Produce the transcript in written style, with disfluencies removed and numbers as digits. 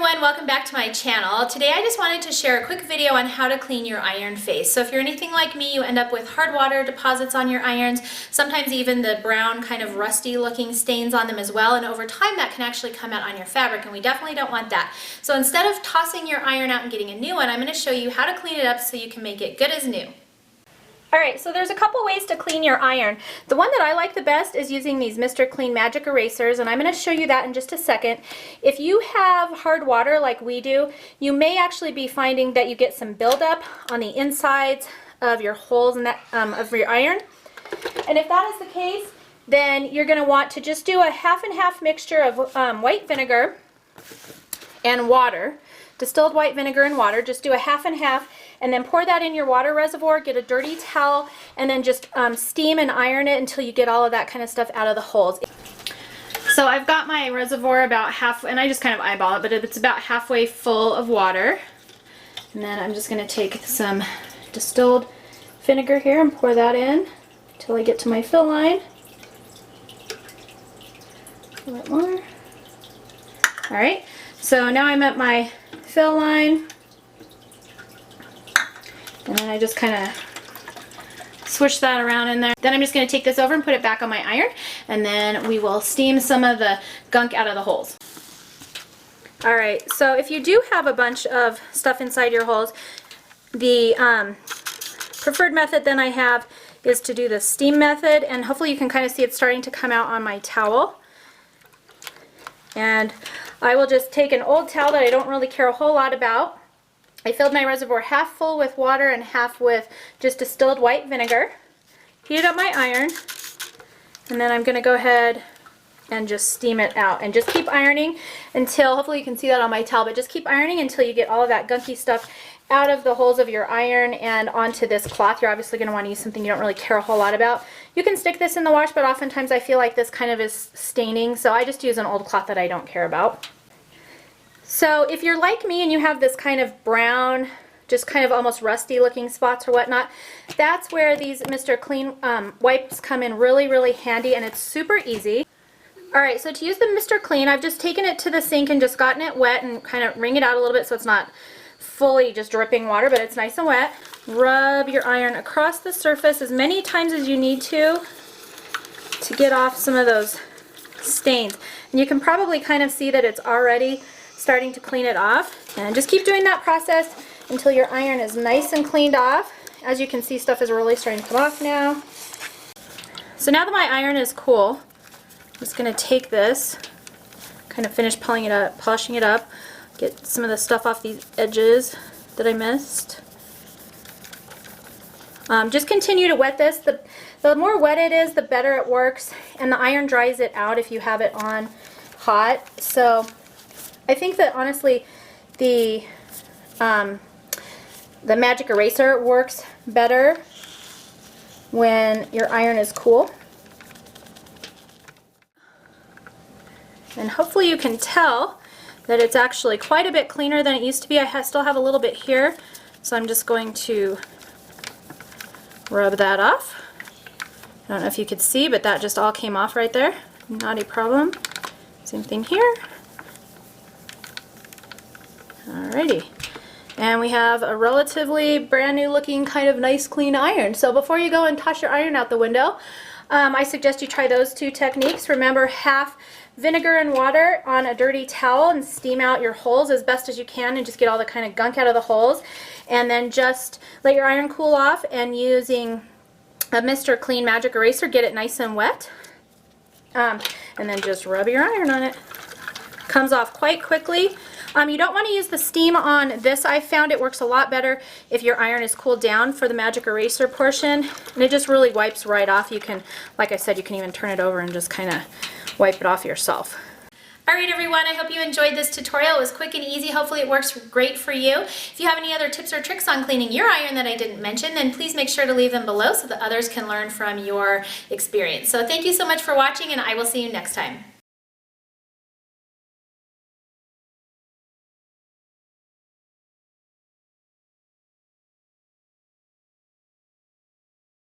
everyone, welcome back to my channel. Today I just wanted to share a quick video on how to clean your iron face. So if you're anything like me, you end up with hard water deposits on your irons, sometimes even the brown kind of rusty looking stains on them as well, and over time that can actually come out on your fabric, and we definitely don't want that. So instead of tossing your iron out and getting a new one, I'm going to show you how to clean it up so you can make it good as new. Alright, so there's a couple ways to clean your iron. The one that I like the best is using these Mr. Clean Magic Erasers, and I'm going to show you that in just a second. If you have hard water like we do, you may actually be finding that you get some buildup on the insides of your holes in that, of your iron. And if that is the case, then you're going to want to just do a half and half mixture of white vinegar and water. Distilled white vinegar and water. Just do a half and half, and then pour that in your water reservoir, get a dirty towel, and then just steam and iron it until you get all of that kind of stuff out of the holes. So I've got my reservoir about half, and I just kind of eyeball it, but it's about halfway full of water. And then I'm just going to take some distilled vinegar here and pour that in until I get to my fill line. A little bit more. Alright, so now I'm at my fill line, and then I just kind of swish that around in there. Then I'm just going to take this over and put it back on my iron, and then we will steam some of the gunk out of the holes. Alright, so if you do have a bunch of stuff inside your holes, the preferred method then I have is to do the steam method, and hopefully you can kind of see it's starting to come out on my towel. And I will just take an old towel that I don't really care a whole lot about. I filled my reservoir half full with water and half with just distilled white vinegar. Heated up my iron, and then I'm going to go ahead and just steam it out. And just keep ironing until, hopefully you can see that on my towel, but just keep ironing until you get all of that gunky stuff out of the holes of your iron and onto this cloth. You're obviously going to want to use something you don't really care a whole lot about. You can stick this in the wash, but oftentimes I feel like this kind of is staining, so I just use an old cloth that I don't care about. So if you're like me and you have this kind of brown, just kind of almost rusty looking spots or whatnot, that's where these Mr. Clean wipes come in really, really handy, and it's super easy. Alright, so to use the Mr. Clean, I've just taken it to the sink and just gotten it wet and kind of wring it out a little bit so it's not fully just dripping water, but it's nice and wet. Rub your iron across the surface as many times as you need to get off some of those stains. And you can probably kind of see that it's already starting to clean it off. And just keep doing that process until your iron is nice and cleaned off. As you can see, stuff is really starting to come off now. So now that my iron is cool, I'm just going to take this, kind of finish polishing it up, get some of the stuff off these edges that I missed. Just continue to wet this. The more wet it is, the better it works, and the iron dries it out if you have it on hot. So I think that honestly the magic eraser works better when your iron is cool. And hopefully you can tell that it's actually quite a bit cleaner than it used to be. I still have a little bit here, so I'm just going to rub that off. I don't know if you could see, but that just all came off right there. Not a problem. Same thing here. Alrighty. And we have a relatively brand new looking kind of nice clean iron. So before you go and toss your iron out the window, I suggest you try those two techniques. Remember, half vinegar and water on a dirty towel and steam out your holes as best as you can and just get all the kind of gunk out of the holes. And then just let your iron cool off, and using a Mr. Clean Magic Eraser, get it nice and wet. And then just rub your iron on it. Comes off quite quickly. You don't want to use the steam on this. I found it works a lot better if your iron is cooled down for the magic eraser portion, and it just really wipes right off. You can, like I said, you can even turn it over and just kind of wipe it off yourself. Alright everyone, I hope you enjoyed this tutorial. It was quick and easy. Hopefully it works great for you. If you have any other tips or tricks on cleaning your iron that I didn't mention, then please make sure to leave them below so that others can learn from your experience. So thank you so much for watching, and I will see you next time.